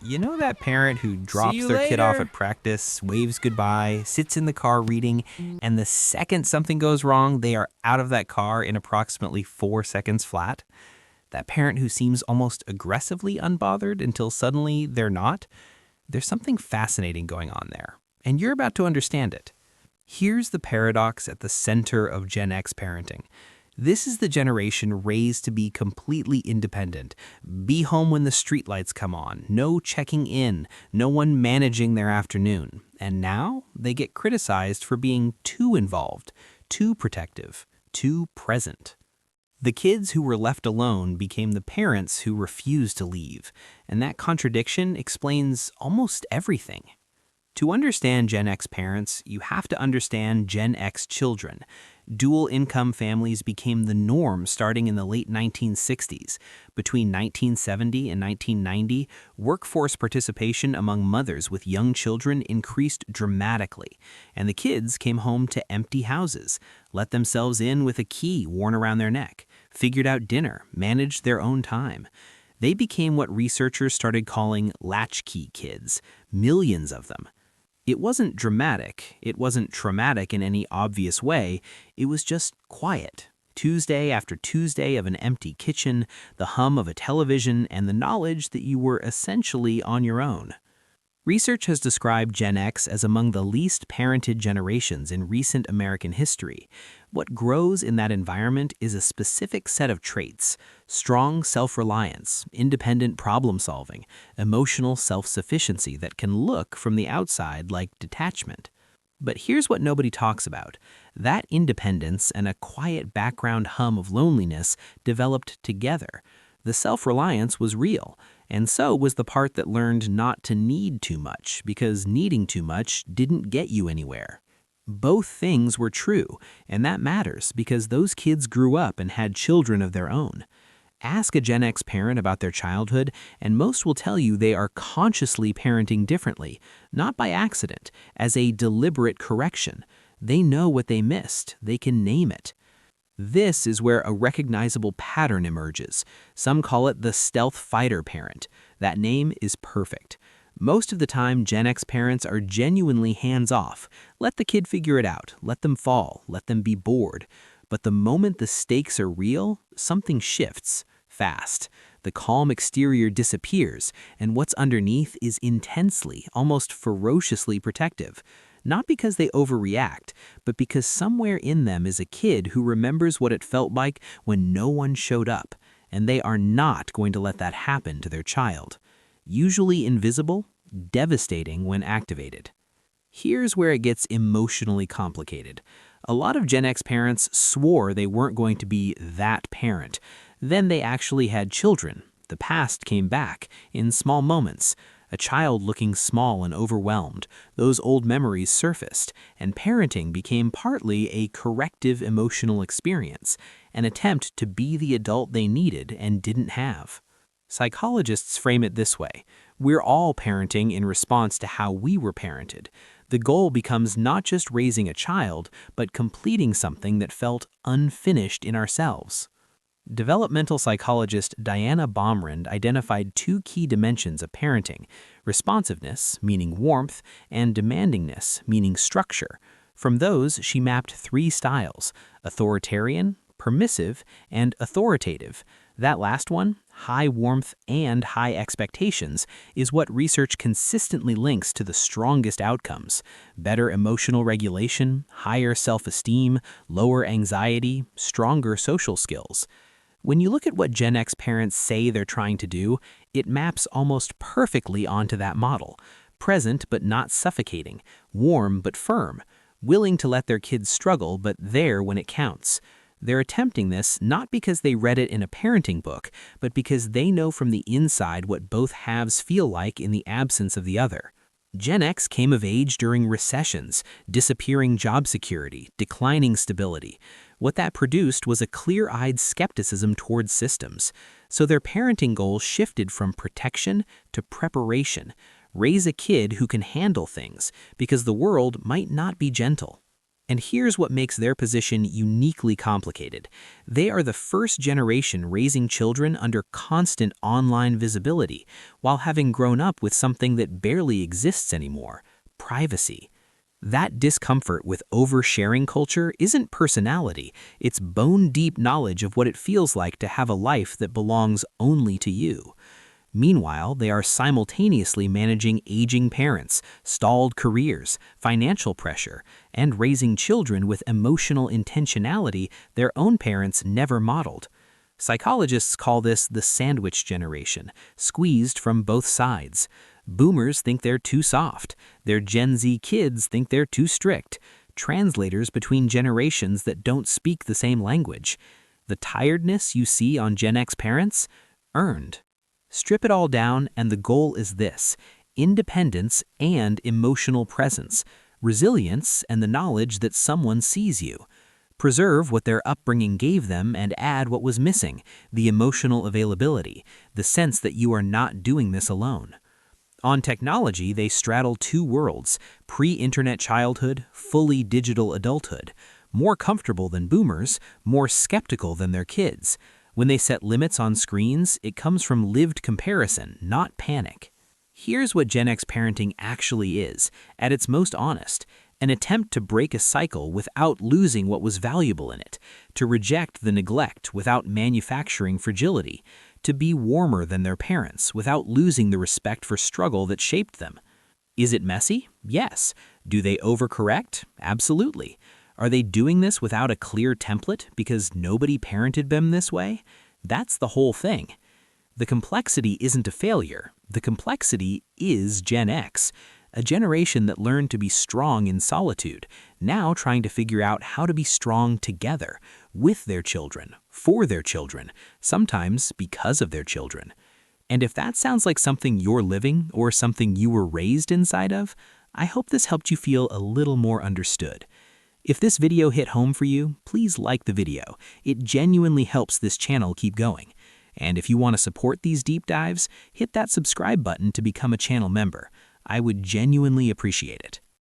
You know that parent who See drops you their kid off later. at practice, waves goodbye, sits in the car reading, and the second something goes wrong, they are out of that car in approximately 4 seconds flat? That parent who seems almost aggressively unbothered until suddenly they're not? There's something fascinating going on there, and you're about to understand it. Here's the paradox at the center of Gen X parenting. This is the generation raised to be completely independent. Be home when the streetlights come on, no checking in, no one managing their afternoon. And now they get criticized for being too involved, too protective, too present. The kids who were left alone became the parents who refused to leave, and that contradiction explains almost everything. To understand Gen X parents, you have to understand Gen X children. Dual income families became the norm starting in the late 1960s. Between 1970 and 1990, workforce participation among mothers with young children increased dramatically, and the kids came home to empty houses, let themselves in with a key worn around their neck, figured out dinner, managed their own time. They became what researchers started calling latchkey kids, millions of them. It wasn't dramatic, it wasn't traumatic in any obvious way, it was just quiet. Tuesday after Tuesday of an empty kitchen, the hum of a television, and the knowledge that you were essentially on your own. Research has described Gen X as among the least parented generations in recent American history. What grows in that environment is a specific set of traits: strong self-reliance, independent problem-solving, emotional self-sufficiency that can look from the outside like detachment. But here's what nobody talks about. That independence and a quiet background hum of loneliness developed together. The self-reliance was real, and so was the part that learned not to need too much, because needing too much didn't get you anywhere. Both things were true, and that matters because those kids grew up and had children of their own. Ask a Gen X parent about their childhood, and most will tell you they are consciously parenting differently, not by accident, as a deliberate correction. They know what they missed, they can name it. This is where a recognizable pattern emerges. Some call it the stealth fighter parent. That name is perfect. Most of the time, Gen X parents are genuinely hands-off. Let the kid figure it out, let them fall, let them be bored. But the moment the stakes are real, something shifts, fast. The calm exterior disappears, and what's underneath is intensely, almost ferociously protective. Not because they overreact, but because somewhere in them is a kid who remembers what it felt like when no one showed up, and they are not going to let that happen to their child. Usually invisible, devastating when activated. Here's where it gets emotionally complicated. A lot of Gen X parents swore they weren't going to be that parent. Then they actually had children. The past came back, in small moments. A child looking small and overwhelmed, those old memories surfaced, and parenting became partly a corrective emotional experience, an attempt to be the adult they needed and didn't have. Psychologists frame it this way: we're all parenting in response to how we were parented. The goal becomes not just raising a child, but completing something that felt unfinished in ourselves. Developmental psychologist Diana Baumrind identified two key dimensions of parenting: responsiveness, meaning warmth, and demandingness, meaning structure. From those, she mapped three styles: authoritarian, permissive, and authoritative. That last one, high warmth and high expectations, is what research consistently links to the strongest outcomes: better emotional regulation, higher self-esteem, lower anxiety, stronger social skills. When you look at what Gen X parents say they're trying to do, it maps almost perfectly onto that model. Present but not suffocating, warm but firm, willing to let their kids struggle but there when it counts. They're attempting this not because they read it in a parenting book, but because they know from the inside what both halves feel like in the absence of the other. Gen X came of age during recessions, disappearing job security, declining stability. What that produced was a clear-eyed skepticism towards systems. So their parenting goals shifted from protection to preparation. Raise a kid who can handle things, because the world might not be gentle. And here's what makes their position uniquely complicated. They are the first generation raising children under constant online visibility, while having grown up with something that barely exists anymore: privacy. That discomfort with oversharing culture isn't personality, it's bone-deep knowledge of what it feels like to have a life that belongs only to you. Meanwhile, they are simultaneously managing aging parents, stalled careers, financial pressure, and raising children with emotional intentionality their own parents never modeled. Psychologists call this the sandwich generation, squeezed from both sides. Boomers think they're too soft. Their Gen Z kids think they're too strict. Translators between generations that don't speak the same language. The tiredness you see on Gen X parents? Earned. Strip it all down, and the goal is this: independence and emotional presence, resilience and the knowledge that someone sees you. Preserve what their upbringing gave them and add what was missing: the emotional availability, the sense that you are not doing this alone. On technology, they straddle two worlds: pre-internet childhood, fully digital adulthood. More comfortable than boomers, more skeptical than their kids. When they set limits on screens, it comes from lived comparison, not panic. Here's what Gen X parenting actually is, at its most honest: an attempt to break a cycle without losing what was valuable in it, to reject the neglect without manufacturing fragility, to be warmer than their parents without losing the respect for struggle that shaped them. Is it messy? Yes. Do they overcorrect? Absolutely. Are they doing this without a clear template because nobody parented them this way? That's the whole thing. The complexity isn't a failure. The complexity is Gen X, a generation that learned to be strong in solitude, now trying to figure out how to be strong together, with their children, for their children, sometimes because of their children. And if that sounds like something you're living or something you were raised inside of, I hope this helped you feel a little more understood. If this video hit home for you, please like the video. It genuinely helps this channel keep going. And if you want to support these deep dives, hit that subscribe button to become a channel member. I would genuinely appreciate it.